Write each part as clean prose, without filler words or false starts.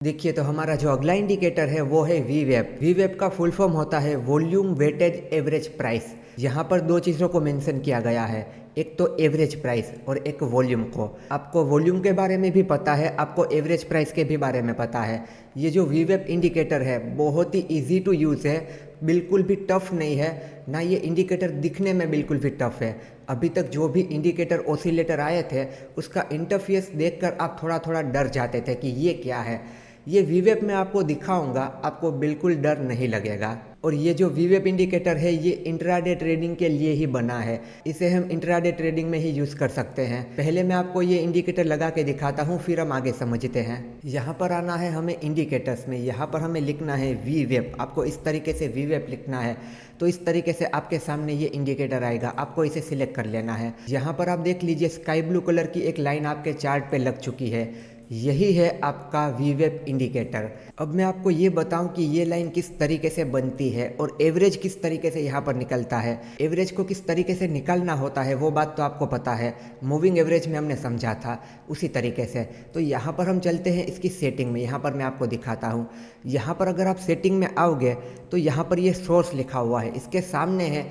देखिए तो हमारा जो अगला इंडिकेटर है वो है वीवेप। वीवेप का फुल फॉर्म होता है वॉल्यूम वेटेड एवरेज प्राइस। यहाँ पर दो चीज़ों को मेंशन किया गया है, एक तो एवरेज प्राइस और एक वॉल्यूम को। आपको वॉल्यूम के बारे में भी पता है, आपको एवरेज प्राइस के भी बारे में पता है। ये जो वीवेप इंडिकेटर है बहुत ही ईजी टू यूज़ है, बिल्कुल भी टफ नहीं है ना। ये इंडिकेटर दिखने में बिल्कुल भी टफ है। अभी तक जो भी इंडिकेटर ऑसिलेटर आए थे उसका इंटरफेस देखकर आप थोड़ा थोड़ा डर जाते थे कि ये क्या है। ये वीवेप में आपको दिखाऊंगा, आपको बिल्कुल डर नहीं लगेगा। और ये जो वीवेप इंडिकेटर है ये इंट्राडे ट्रेडिंग के लिए ही बना है, इसे हम इंट्राडे ट्रेडिंग में ही यूज़ कर सकते हैं। पहले मैं आपको ये इंडिकेटर लगा के दिखाता हूँ, फिर हम आगे समझते हैं। यहाँ पर आना है हमें इंडिकेटर्स में, यहाँ पर हमें लिखना है वीवेप। आपको इस तरीके से वीवेप लिखना है, तो इस तरीके से आपके सामने ये इंडिकेटर आएगा, आपको इसे सिलेक्ट कर लेना है। यहाँ पर आप देख लीजिए स्काई ब्लू कलर की एक लाइन आपके चार्ट पे लग चुकी है, यही है आपका वीवेप इंडिकेटर। अब मैं आपको ये बताऊं कि ये लाइन किस तरीके से बनती है और एवरेज किस तरीके से यहाँ पर निकलता है। एवरेज को किस तरीके से निकालना होता है वो बात तो आपको पता है, मूविंग एवरेज में हमने समझा था उसी तरीके से। तो यहाँ पर हम चलते हैं इसकी सेटिंग में, यहाँ पर मैं आपको दिखाता हूँ। यहाँ पर अगर आप सेटिंग में आओगे तो यहाँ पर ये सोर्स लिखा हुआ है, इसके सामने है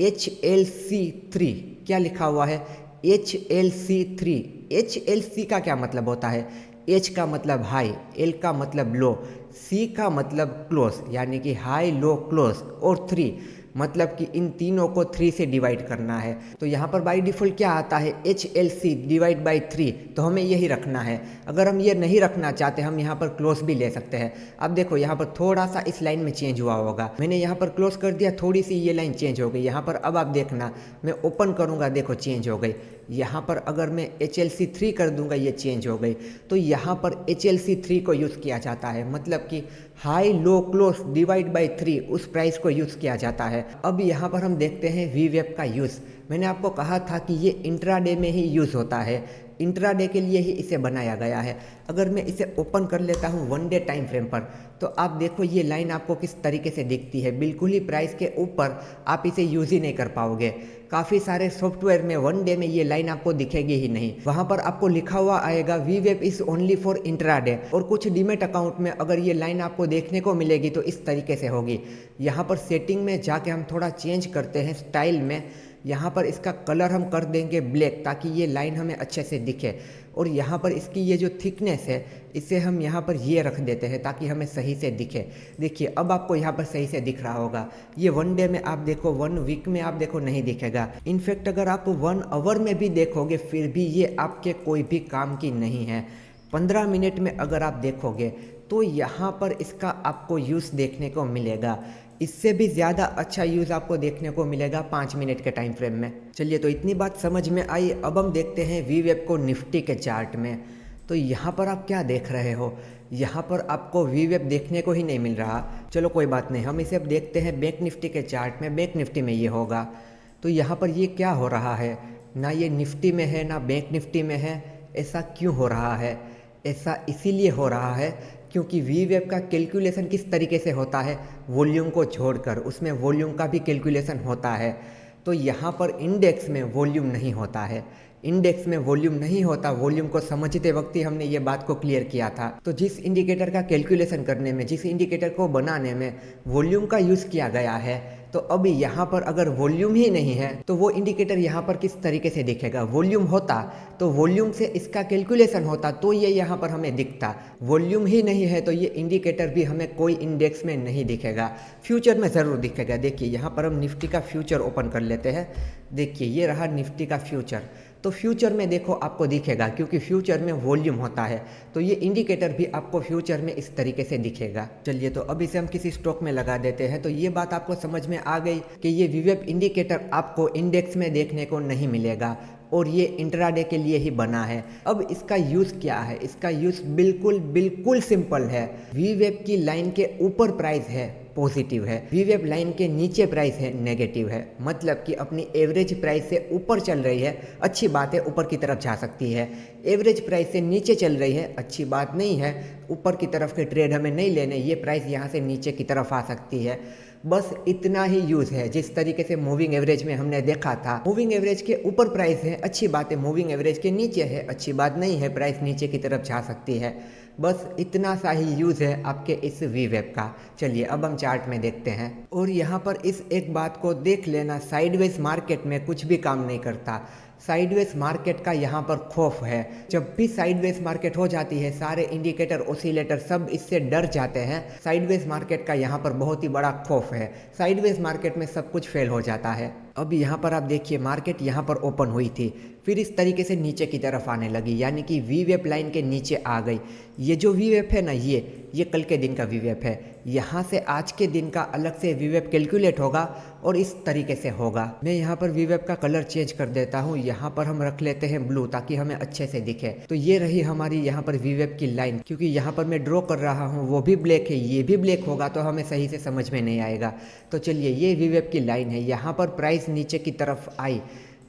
HLC3। क्या लिखा हुआ है? HLC3। HLC का क्या मतलब होता है? H का मतलब हाई, L का मतलब लो, C का मतलब क्लोज, यानी कि हाई लो क्लोज, और 3 मतलब कि इन तीनों को 3 से डिवाइड करना है। तो यहाँ पर बाई डिफ़ॉल्ट क्या आता है? HLC डिवाइड बाई 3, तो हमें यही रखना है। अगर हम ये नहीं रखना चाहते हम यहाँ पर क्लोज भी ले सकते हैं। अब देखो यहाँ पर थोड़ा सा इस लाइन में चेंज हुआ होगा, मैंने यहाँ पर क्लोज कर दिया, थोड़ी सी ये लाइन चेंज हो गई यहाँ पर। अब आप देखना मैं ओपन करूँगा, देखो चेंज हो गई। यहाँ पर अगर मैं HLC3 कर दूंगा ये चेंज हो गई। तो यहाँ पर HLC3 को यूज़ किया जाता है, मतलब कि high low close divide by 3 उस प्राइस को यूज़ किया जाता है। अब यहाँ पर हम देखते हैं वीवेप का यूज़। मैंने आपको कहा था कि ये इंट्राडे में ही यूज़ होता है, इंट्राडे के लिए ही इसे बनाया गया है। अगर मैं इसे ओपन कर लेता हूँ वन डे टाइम फ्रेम पर, तो आप देखो ये लाइन आपको किस तरीके से दिखती है, बिल्कुल ही प्राइस के ऊपर। आप इसे यूज़ ही नहीं कर पाओगे। काफ़ी सारे सॉफ्टवेयर में वन डे में ये लाइन आपको दिखेगी ही नहीं, वहाँ पर आपको लिखा हुआ आएगा वीवेप इज़ ओनली फॉर इंट्राडे। और कुछ डीमेट अकाउंट में अगर ये लाइन आपको देखने को मिलेगी तो इस तरीके से होगी। यहाँ पर सेटिंग में जाके हम थोड़ा चेंज करते हैं स्टाइल में, यहाँ पर इसका कलर हम कर देंगे ब्लैक, ताकि ये लाइन हमें अच्छे से दिखे। और यहाँ पर इसकी ये जो थिकनेस है इसे हम यहाँ पर ये रख देते हैं ताकि हमें सही से दिखे। देखिए अब आपको यहाँ पर सही से दिख रहा होगा। ये वन डे में आप देखो, वन वीक में आप देखो नहीं दिखेगा। इनफैक्ट अगर आप 1 आवर में भी देखोगे फिर भी ये आपके कोई भी काम की नहीं है। 15 मिनट में अगर आप देखोगे तो यहाँ पर इसका आपको यूज़ देखने को मिलेगा। इससे भी ज़्यादा अच्छा यूज़ आपको देखने को मिलेगा 5 मिनट के टाइम फ्रेम में। चलिए तो इतनी बात समझ में आई, अब हम देखते हैं वीवेप को निफ्टी के चार्ट में। तो यहाँ पर आप क्या देख रहे हो? यहाँ पर आपको वीवेप देखने को ही नहीं मिल रहा। चलो कोई बात नहीं, हम इसे अब देखते हैं बैंक निफ्टी के चार्ट में। बैंक निफ्टी में ये होगा। तो यहाँ पर ये क्या हो रहा है? ना ये निफ्टी में है ना बैंक निफ्टी में है। ऐसा क्यों हो रहा है? ऐसा इसीलिए हो रहा है क्योंकि वीवेप का कैलकुलेशन किस तरीके से होता है, वॉल्यूम को छोड़कर। उसमें वॉल्यूम का भी कैलकुलेशन होता है। तो यहाँ पर इंडेक्स में वॉल्यूम नहीं होता है, इंडेक्स में वॉल्यूम नहीं होता। वॉल्यूम को समझते वक्त ही हमने ये बात को क्लियर किया था। तो जिस इंडिकेटर का कैलकुलेशन करने में, जिस इंडिकेटर को बनाने में वॉल्यूम का यूज़ किया गया है, तो अब यहाँ पर अगर वॉल्यूम ही नहीं है तो वो इंडिकेटर यहाँ पर किस तरीके से दिखेगा? वॉल्यूम होता तो वॉल्यूम से इसका कैलकुलेशन होता तो ये यहाँ पर हमें दिखता। वॉल्यूम ही नहीं है तो ये इंडिकेटर भी हमें कोई इंडेक्स में नहीं दिखेगा, फ्यूचर में ज़रूर दिखेगा। देखिए यहाँ पर हम निफ्टी का फ्यूचर ओपन कर लेते हैं। देखिए ये रहा निफ्टी का फ्यूचर। तो फ्यूचर में देखो आपको दिखेगा, क्योंकि फ्यूचर में वॉल्यूम होता है। तो ये इंडिकेटर भी आपको फ्यूचर में इस तरीके से दिखेगा। चलिए तो अब इसे हम किसी स्टॉक में लगा देते हैं। तो ये बात आपको समझ में आ गई कि ये वीवेप इंडिकेटर आपको इंडेक्स में देखने को नहीं मिलेगा और ये इंट्राडे के लिए ही बना है। अब इसका यूज़ क्या है? इसका यूज़ बिल्कुल बिल्कुल सिंपल है। वीवेप की लाइन के ऊपर प्राइस है पॉजिटिव है, वीवेप लाइन के नीचे प्राइस है नेगेटिव है, मतलब कि अपनी एवरेज प्राइस से ऊपर चल रही है, अच्छी बात है, ऊपर की तरफ जा सकती है। एवरेज प्राइस से नीचे चल रही है, अच्छी बात नहीं है, ऊपर की तरफ के ट्रेड हमें नहीं लेने, ये प्राइस यहाँ से नीचे की तरफ आ सकती है। बस इतना ही यूज़ है। जिस तरीके से मूविंग एवरेज में हमने देखा था, मूविंग एवरेज के ऊपर प्राइस है, अच्छी बात है। मूविंग एवरेज के नीचे है, अच्छी बात नहीं है, प्राइस नीचे की तरफ जा सकती है। बस इतना सा ही यूज़ है आपके इस वी वेब का। चलिए अब हम चार्ट में देखते हैं, और यहाँ पर इस एक बात को देख लेना, साइडवेज मार्केट में कुछ भी काम नहीं करता। साइडवेज मार्केट का यहाँ पर खौफ है। जब भी साइडवेज मार्केट हो जाती है, सारे इंडिकेटर, ओसिलेटर सब इससे डर जाते हैं। साइडवेज मार्केट का यहाँ पर बहुत ही बड़ा खौफ है। साइडवेज मार्केट में सब कुछ फेल हो जाता है। अब यहाँ पर आप देखिए, मार्केट यहाँ पर ओपन हुई थी, फिर इस तरीके से नीचे की तरफ आने लगी, यानी कि वी वेब लाइन के नीचे आ गई। ये जो वी वेब है ना, ये कल के दिन का वी वेब है। यहाँ से आज के दिन का अलग से वी वेब कैलकुलेट होगा और इस तरीके से होगा। मैं यहाँ पर वी वेब का कलर चेंज कर देता हूँ। यहाँ पर हम रख लेते हैं ब्लू, ताकि हमें अच्छे से दिखे। तो ये रही हमारी यहाँ पर वी वेब की लाइन। क्योंकि यहाँ पर मैं ड्रॉ कर रहा हूँ, वो भी ब्लैक है, ये भी ब्लैक होगा तो हमें सही से समझ में नहीं आएगा। तो चलिए, ये वी वेब की लाइन है। यहाँ पर प्राइस नीचे की तरफ आई,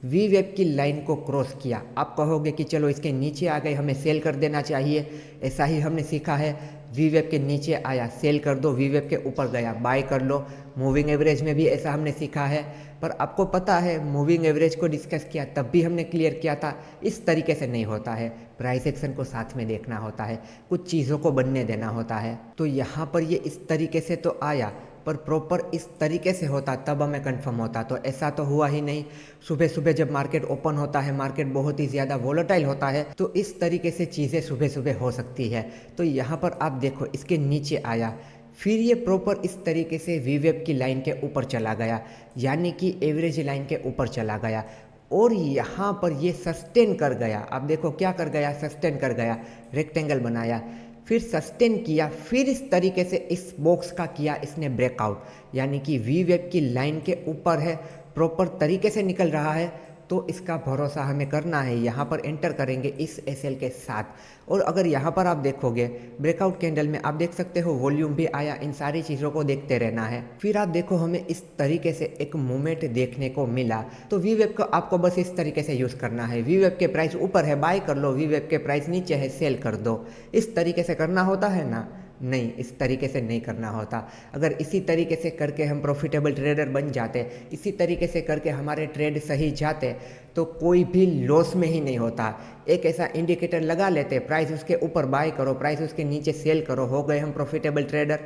वी वेब की लाइन को क्रॉस किया। आप कहोगे कि चलो इसके नीचे आ गए, हमें सेल कर देना चाहिए। ऐसा ही हमने सीखा है। वी वेब के नीचे आया, सेल कर दो। वी वेब के ऊपर गया, बाय कर लो। मूविंग एवरेज में भी ऐसा हमने सीखा है। पर आपको पता है, मूविंग एवरेज को डिस्कस किया तब भी हमने क्लियर किया था, इस तरीके से नहीं होता है। प्राइस एक्शन को साथ में देखना होता है, कुछ चीज़ों को बनने देना होता है। तो यहाँ पर ये इस तरीके से तो आया, पर प्रॉपर इस तरीके से होता तब हमें कंफर्म होता। तो ऐसा तो हुआ ही नहीं। सुबह सुबह जब मार्केट ओपन होता है, मार्केट बहुत ही ज़्यादा वोलेटाइल होता है, तो इस तरीके से चीज़ें सुबह सुबह हो सकती है। तो यहाँ पर आप देखो, इसके नीचे आया, फिर ये प्रॉपर इस तरीके से वी वेब की लाइन के ऊपर चला गया, यानी कि एवरेज लाइन के ऊपर चला गया, और यहाँ पर ये सस्टेन कर गया। आप देखो क्या कर गया, सस्टेन कर गया, रेक्टेंगल बनाया, फिर सस्टेन किया, फिर इस तरीके से इस बॉक्स का किया इसने ब्रेकआउट, यानी कि वी वेब की लाइन के ऊपर है, प्रॉपर तरीके से निकल रहा है। तो इसका भरोसा हमें करना है। यहाँ पर एंटर करेंगे इस एसएल के साथ, और अगर यहाँ पर आप देखोगे ब्रेकआउट कैंडल में, आप देख सकते हो वॉल्यूम भी आया। इन सारी चीज़ों को देखते रहना है। फिर आप देखो, हमें इस तरीके से एक मूवमेंट देखने को मिला। तो वी वेब को आपको बस इस तरीके से यूज़ करना है। वी वेब के प्राइस ऊपर है, बाय कर लो। वी वेब के प्राइस नीचे है, सेल कर दो। इस तरीके से करना होता है ना? नहीं, इस तरीके से नहीं करना होता। अगर इसी तरीके से करके हम प्रॉफिटेबल ट्रेडर बन जाते, इसी तरीके से करके हमारे ट्रेड सही जाते, तो कोई भी लॉस में ही नहीं होता। एक ऐसा इंडिकेटर लगा लेते, प्राइस उसके ऊपर बाय करो, प्राइस उसके नीचे सेल करो, हो गए हम प्रॉफिटेबल ट्रेडर।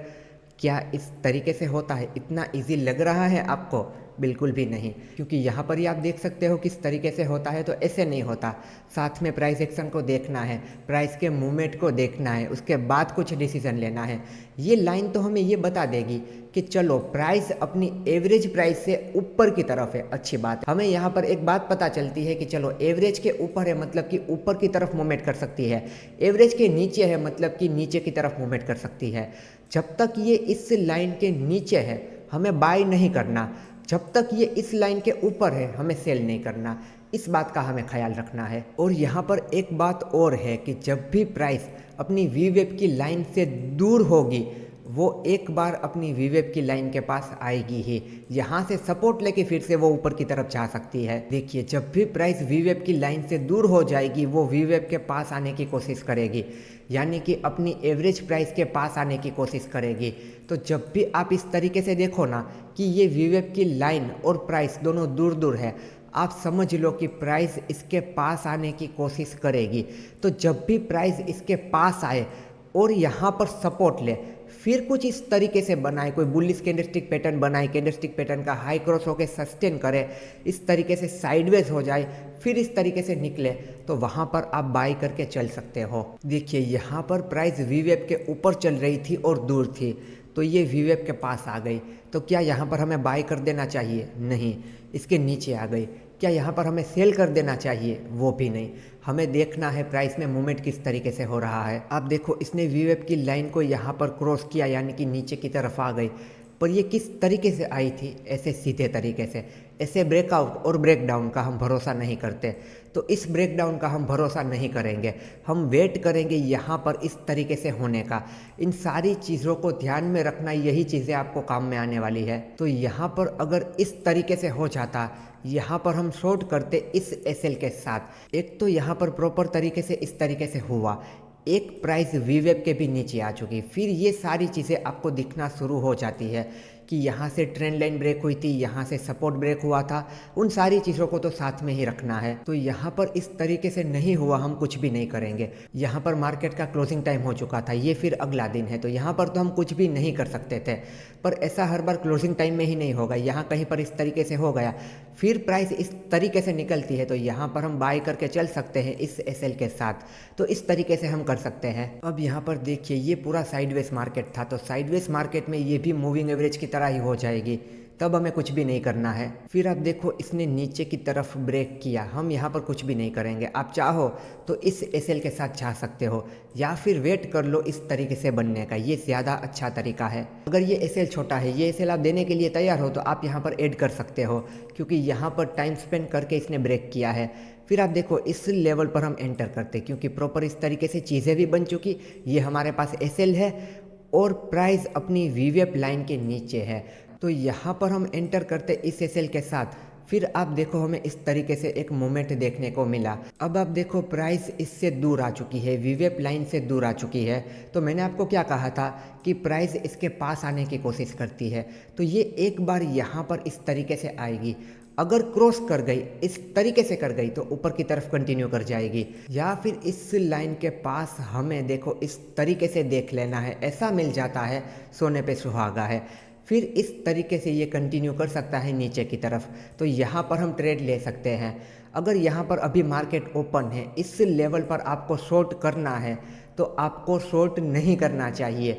क्या इस तरीके से होता है? इतना इजी लग रहा है आपको? बिल्कुल भी नहीं। क्योंकि यहाँ पर ही आप देख सकते हो किस तरीके से होता है। तो ऐसे नहीं होता। साथ में प्राइस एक्शन को देखना है, प्राइस के मूवमेंट को देखना है, उसके बाद कुछ डिसीजन लेना है। ये लाइन तो हमें ये बता देगी कि चलो प्राइस अपनी एवरेज प्राइस से ऊपर की तरफ है, अच्छी बात है। हमें यहाँ पर एक बात पता चलती है कि चलो एवरेज के ऊपर है, मतलब कि ऊपर की तरफ मूवमेंट कर सकती है। एवरेज के नीचे है, मतलब कि नीचे की तरफ मूवमेंट कर सकती है। जब तक ये इस लाइन के नीचे है, हमें बाय नहीं करना। जब तक ये इस लाइन के ऊपर है, हमें सेल नहीं करना। इस बात का हमें ख्याल रखना है। और यहाँ पर एक बात और है कि जब भी प्राइस अपनी वी वेब की लाइन से दूर होगी, वो एक बार अपनी वी वेब की लाइन के पास आएगी ही। यहाँ से सपोर्ट लेके फिर से वो ऊपर की तरफ जा सकती है। देखिए, जब भी प्राइस वी वेब की लाइन से दूर हो जाएगी, वो वी वेब के पास आने की कोशिश करेगी, यानी कि अपनी एवरेज प्राइस के पास आने की कोशिश करेगी। तो जब भी आप इस तरीके से देखो ना कि ये वी वेब की लाइन और प्राइस दोनों दूर दूर है, आप समझ लो कि प्राइस इसके पास आने की कोशिश करेगी। तो जब भी प्राइस इसके पास आए और यहाँ पर सपोर्ट ले, फिर कुछ इस तरीके से बनाए, कोई बुलिश कैंडलस्टिक पैटर्न बनाए, कैंडलस्टिक पैटर्न का हाई क्रॉस होकर सस्टेन करे, इस तरीके से साइडवेज हो जाए, फिर इस तरीके से निकले, तो वहाँ पर आप बाई करके चल सकते हो। देखिए, यहाँ पर प्राइस वी वेब के ऊपर चल रही थी और दूर थी, तो ये वी वेब के पास आ गई। तो क्या यहाँ पर हमें बाय कर देना चाहिए? नहीं, इसके नीचे आ गई। क्या यहाँ पर हमें सेल कर देना चाहिए? वो भी नहीं। हमें देखना है प्राइस में मूवमेंट किस तरीके से हो रहा है। आप देखो, इसने वी वेब की लाइन को यहाँ पर क्रॉस किया, यानी कि नीचे की तरफ आ गई, पर ये किस तरीके से आई थी? ऐसे सीधे तरीके से। ऐसे ब्रेकआउट और ब्रेकडाउन का हम भरोसा नहीं करते, तो इस ब्रेकडाउन का हम भरोसा नहीं करेंगे। हम वेट करेंगे यहाँ पर इस तरीके से होने का। इन सारी चीज़ों को ध्यान में रखना, यही चीज़ें आपको काम में आने वाली है। तो यहाँ पर अगर इस तरीके से हो जाता, यहाँ पर हम शॉर्ट करते इस एसएल के साथ। एक तो यहाँ पर प्रॉपर तरीके से इस तरीके से हुआ, एक प्राइस वी वेब के भी नीचे आ चुकी, फिर ये सारी चीज़ें आपको दिखना शुरू हो जाती है। कि यहाँ से ट्रेंड लाइन ब्रेक हुई थी, यहाँ से सपोर्ट ब्रेक हुआ था, उन सारी चीज़ों को तो साथ में ही रखना है। तो यहाँ पर इस तरीके से नहीं हुआ, हम कुछ भी नहीं करेंगे। यहाँ पर मार्केट का क्लोजिंग टाइम हो चुका था, ये फिर अगला दिन है, तो यहाँ पर तो हम कुछ भी नहीं कर सकते थे। पर ऐसा हर बार क्लोजिंग टाइम में ही नहीं होगा, यहाँ कहीं पर इस तरीके से हो गया, फिर प्राइस इस तरीके से निकलती है, तो यहाँ पर हम बाय करके चल सकते हैं इस एसएल के साथ। तो इस तरीके से हम कर सकते हैं। अब यहाँ पर देखिए, ये पूरा साइडवेज मार्केट था, तो साइडवेज मार्केट में ये भी मूविंग एवरेज की तरह ही हो जाएगी, तब हमें कुछ भी नहीं करना है। फिर आप देखो, इसने नीचे की तरफ ब्रेक किया, हम यहाँ पर कुछ भी नहीं करेंगे। आप चाहो तो इस एसएल के साथ जा सकते हो, या फिर वेट कर लो इस तरीके से बनने का, ये ज़्यादा अच्छा तरीका है। अगर ये एसएल छोटा है, ये एसएल आप देने के लिए तैयार हो, तो आप यहाँ पर ऐड कर सकते हो, क्योंकि यहाँ पर टाइम स्पेंड करके इसने ब्रेक किया है। फिर आप देखो, इस लेवल पर हम एंटर करते, क्योंकि प्रॉपर इस तरीके से चीज़ें भी बन चुकी, ये हमारे पास एसएल है और प्राइस अपनी वीवेप लाइन के नीचे है, तो यहाँ पर हम एंटर करते इस एसएल के साथ। फिर आप देखो, हमें इस तरीके से एक मोमेंट देखने को मिला। अब आप देखो, प्राइस इससे दूर आ चुकी है, वीवेप लाइन से दूर आ चुकी है। तो मैंने आपको क्या कहा था कि प्राइस इसके पास आने की कोशिश करती है, तो ये एक बार यहाँ पर इस तरीके से आएगी। अगर क्रॉस कर गई, इस तरीके से कर गई, तो ऊपर की तरफ कंटिन्यू कर जाएगी, या फिर इस लाइन के पास हमें देखो इस तरीके से देख लेना है, ऐसा मिल जाता है सोने पे सुहागा है। फिर इस तरीके से ये कंटिन्यू कर सकता है नीचे की तरफ, तो यहाँ पर हम ट्रेड ले सकते हैं। अगर यहाँ पर अभी मार्केट ओपन है, इस लेवल पर आपको शॉर्ट करना है, तो आपको शॉर्ट नहीं करना चाहिए,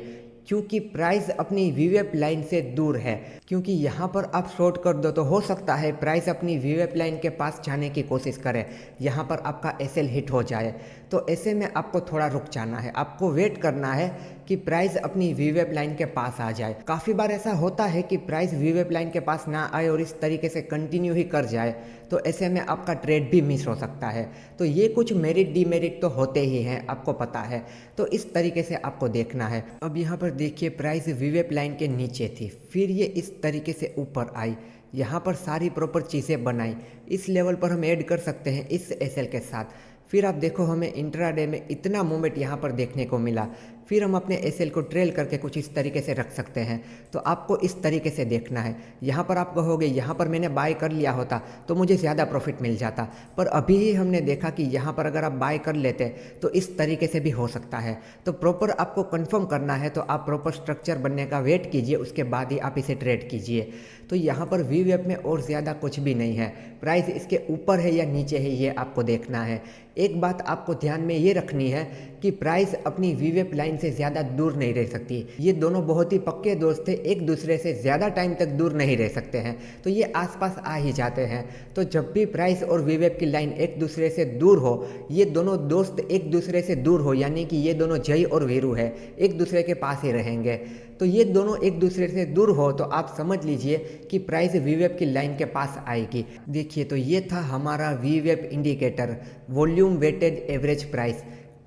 क्योंकि प्राइस अपनी वीवेप लाइन से दूर है। क्योंकि यहाँ पर आप शॉर्ट कर दो तो हो सकता है प्राइस अपनी वीवेप लाइन के पास जाने की कोशिश करे, यहाँ पर आपका एसएल हिट हो जाए। तो ऐसे में आपको थोड़ा रुक जाना है, आपको वेट करना है कि प्राइस अपनी वीवेप लाइन के पास आ जाए। काफ़ी बार ऐसा होता है कि प्राइस वीवेप लाइन के पास ना आए और इस तरीके से कंटिन्यू ही कर जाए, तो ऐसे में आपका ट्रेड भी मिस हो सकता है। तो ये कुछ मेरिट डीमेरिट तो होते ही हैं, आपको पता है, तो इस तरीके से आपको देखना है। अब यहाँ पर देखिए, प्राइस वीवेप लाइन के नीचे थी, फिर ये इस तरीके से ऊपर आई, यहाँ पर सारी प्रॉपर चीज़ें बनाई, इस लेवल पर हम ऐड कर सकते हैं इस एसएल के साथ। फिर आप देखो, हमें इंट्राडे में इतना मूवमेंट यहाँ पर देखने को मिला, फिर हम अपने एसएल को ट्रेल करके कुछ इस तरीके से रख सकते हैं। तो आपको इस तरीके से देखना है। यहाँ पर आप कहोगे, यहाँ पर मैंने बाय कर लिया होता तो मुझे ज़्यादा प्रॉफिट मिल जाता, पर अभी ही हमने देखा कि यहाँ पर अगर आप बाय कर लेते तो इस तरीके से भी हो सकता है। तो प्रॉपर आपको कंफर्म करना है, तो आप प्रॉपर स्ट्रक्चर बनने का वेट कीजिए, उसके बाद ही आप इसे ट्रेड कीजिए। तो यहाँ पर वीवेप में और ज़्यादा कुछ भी नहीं है, प्राइस इसके ऊपर है या नीचे है ये आपको देखना है। एक बात आपको ध्यान में ये रखनी है कि प्राइस अपनी वीवेप लाइन से ज़्यादा दूर नहीं रह सकती। ये दोनों बहुत ही पक्के दोस्त थे, एक दूसरे से ज़्यादा टाइम तक दूर नहीं रह सकते हैं, तो ये आसपास आ ही जाते हैं। तो जब भी प्राइस और वीवेप की लाइन एक दूसरे से दूर हो, ये दोनों दोस्त एक दूसरे से दूर हो, यानी कि ये दोनों जय और वीरू है, एक दूसरे के पास ही रहेंगे। तो ये दोनों एक दूसरे से दूर हो तो आप समझ लीजिए कि प्राइस वीवेप की लाइन के पास आएगी। देखिए, तो ये था हमारा वीवेप indicator, volume weighted average price.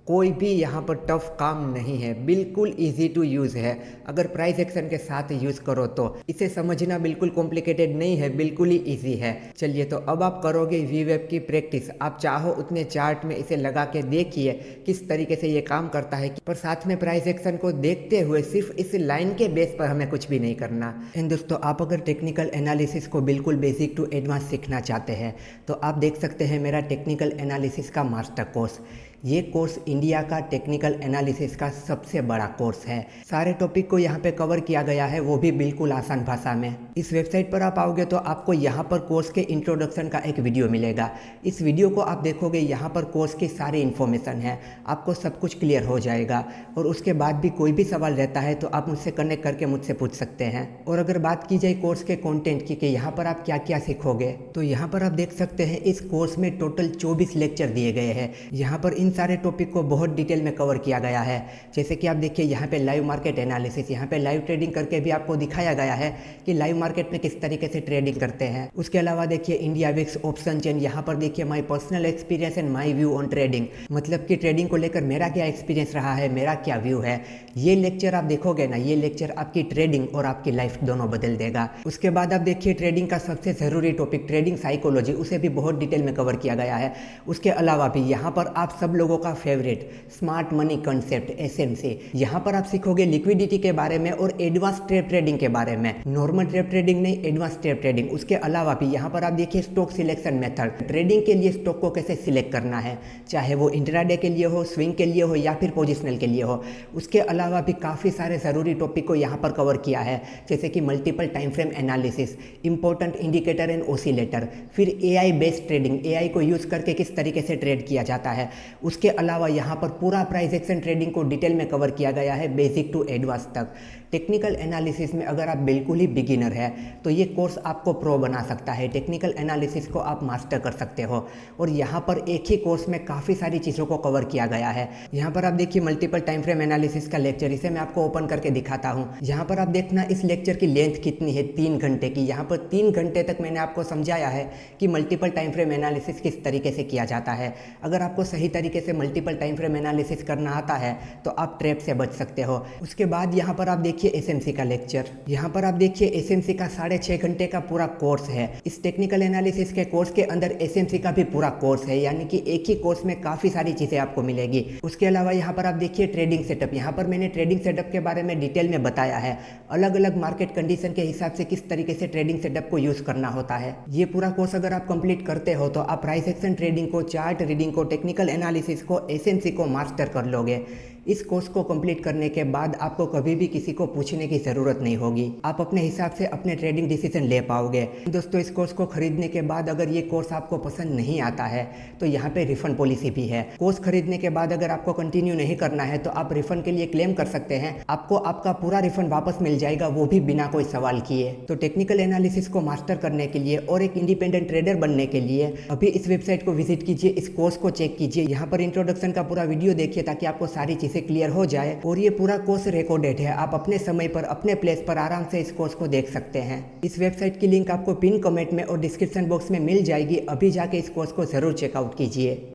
कोई भी यहाँ पर टफ काम नहीं है, बिल्कुल इजी टू यूज़ है। अगर प्राइस एक्शन के साथ यूज़ करो तो इसे समझना बिल्कुल कॉम्प्लिकेटेड नहीं है, बिल्कुल ही इजी है। चलिए, तो अब आप करोगे वीवेप की प्रैक्टिस। आप चाहो उतने चार्ट में इसे लगा के देखिए किस तरीके से ये काम करता है, पर साथ में प्राइस एक्शन को देखते हुए सिर्फ इस लाइन के बेस पर हमें कुछ भी नहीं करना। एंड दोस्तों, आप अगर टेक्निकल एनालिसिस को बिल्कुल बेसिक टू एडवांस सीखना चाहते हैं तो आप देख सकते हैं मेरा टेक्निकल एनालिसिस का मास्टर कोर्स। ये कोर्स इंडिया का टेक्निकल एनालिसिस का सबसे बड़ा कोर्स है। सारे टॉपिक को यहाँ पे कवर किया गया है, वो भी बिल्कुल आसान भाषा में। इस वेबसाइट पर आप आओगे तो आपको यहाँ पर कोर्स के इंट्रोडक्शन का एक वीडियो मिलेगा। इस वीडियो को आप देखोगे, यहाँ पर कोर्स की सारी इन्फॉर्मेशन है, आपको सब कुछ क्लियर हो जाएगा। और उसके बाद भी कोई भी सवाल रहता है तो आप मुझसे कनेक्ट करके मुझसे पूछ सकते हैं। और अगर बात की जाए कोर्स के कंटेंट की कि यहाँ पर आप क्या क्या सीखोगे, तो यहाँ पर आप देख सकते हैं इस कोर्स में टोटल 24 लेक्चर दिए गए हैं। यहाँ पर इन सारे टॉपिक को बहुत डिटेल में कवर किया गया है। जैसे कि आप देखिए, यहाँ पे लाइव मार्केट एनालिसिस, यहाँ पे लाइव ट्रेडिंग करके भी आपको दिखाया गया है कि लाइव मार्केट में किस तरीके से ट्रेडिंग करते हैं। उसके अलावा देखिए इंडिया विक्स ऑप्शन चेन, यहाँ पर देखिए my personal experience and my view on trading, मतलब कि ट्रेडिंग को लेकर मेरा क्या एक्सपीरियंस रहा है, मेरा क्या व्यू है। ये लेक्चर आप देखोगे ना, ये लेक्चर आपकी ट्रेडिंग और आपकी लाइफ दोनों बदल देगा। उसके बाद आप देखिए ट्रेडिंग का सबसे ज़रूरी टॉपिक ट्रेडिंग साइकोलॉजी, उसे भी बहुत डिटेल में कवर किया गया है। उसके अलावा भी यहाँ पर आप सब लोगों का favourite smart money concept SMC। यहाँ पर आप सीखोगे लिक्विडिटी के बारे में और एडवांस ट्रेडिंग के बारे में। नॉर्मल ट्रेडिंग नहीं, एडवांस ट्रेडिंग। उसके अलावा भी यहाँ पर आप देखिए स्टॉक सिलेक्शन मेथड, ट्रेडिंग के लिए स्टॉक को कैसे सिलेक्ट करना है, चाहे वो इंट्राडे के लिए हो, स्विंग के लिए हो या फिर पोजिशनल के लिए हो। उसके अलावा भी काफ़ी सारे ज़रूरी टॉपिक को यहाँ पर कवर किया है, जैसे कि multiple time frame analysis, important indicator and oscillator, फिर AI बेस्ड ट्रेडिंग, AI को यूज़ करके किस तरीके से ट्रेड किया जाता है। उसके अलावा यहाँ पर पूरा प्राइस एक्शन ट्रेडिंग को डिटेल में कवर किया गया है, बेसिक टू एडवांस तक। टेक्निकल एनालिसिस में अगर आप बिल्कुल ही बिगिनर है तो ये कोर्स आपको प्रो बना सकता है। टेक्निकल एनालिसिस को आप मास्टर कर सकते हो और यहाँ पर एक ही कोर्स में काफ़ी सारी चीज़ों को कवर किया गया है। यहाँ पर आप देखिए मल्टीपल टाइम फ्रेम एनालिसिस का लेक्चर, इसे मैं आपको ओपन करके दिखाता हूँ। यहाँ पर आप देखना इस लेक्चर की लेंथ कितनी है, 3 घंटे की। यहाँ पर 3 घंटे तक मैंने आपको समझाया है कि मल्टीपल टाइम फ्रेम एनालिसिस किस तरीके से किया जाता है। अगर आपको सही तरीके से मल्टीपल टाइम फ्रेम एनालिसिस करना आता है तो आप ट्रैप से बच सकते हो। उसके बाद यहाँ पर आप देखिए SMC का लेक्चर। यहाँ पर आप देखिए SMC का 6.5 घंटे का पूरा कोर्स है। इस टेक्निकल एनालिसिस के कोर्स के अंदर SMC का भी पूरा कोर्स है, यानी कि एक ही कोर्स में काफ़ी सारी चीज़ें आपको मिलेगी। उसके अलावा यहाँ पर आप देखिए ट्रेडिंग सेटअप। यहाँ पर मैंने ट्रेडिंग सेटअप के बारे में डिटेल में बताया है, अलग अलग मार्केट कंडीशन के हिसाब से किस तरीके से ट्रेडिंग सेटअप को यूज़ करना होता है। ये पूरा कोर्स अगर आप कंप्लीट करते हो तो आप प्राइस एक्शन ट्रेडिंग को, चार्ट रीडिंग को, टेक्निकल एनालिसिस को, SMC को मास्टर कर लोगे। इस कोर्स को कंप्लीट करने के बाद आपको कभी भी किसी को पूछने की ज़रूरत नहीं होगी। आप अपने हिसाब से अपने ट्रेडिंग डिसीजन ले पाओगे। दोस्तों, इस कोर्स को खरीदने के बाद अगर ये कोर्स आपको पसंद नहीं आता है तो यहाँ पे रिफंड पॉलिसी भी है। कोर्स खरीदने के बाद अगर आपको कंटिन्यू नहीं करना है तो आप रिफंड के लिए क्लेम कर सकते हैं। आपको आपका पूरा रिफंड वापस मिल जाएगा, वो भी बिना कोई सवाल किए। तो टेक्निकल एनालिसिस को मास्टर करने के लिए और एक इंडिपेंडेंट ट्रेडर बनने के लिए अभी इस वेबसाइट को विजिट कीजिए, इस कोर्स को चेक कीजिए। यहाँ पर इंट्रोडक्शन का पूरा वीडियो देखिए ताकि आपको सारी चीज़ें क्लियर हो जाए। और ये पूरा कोर्स रिकॉर्डेड है, आप अपने समय पर अपने प्लेस पर आराम से इस कोर्स को देख सकते हैं। इस वेबसाइट की लिंक आपको पिन कमेंट में और डिस्क्रिप्शन बॉक्स में मिल जाएगी। अभी जाके इस कोर्स को जरूर चेकआउट कीजिए।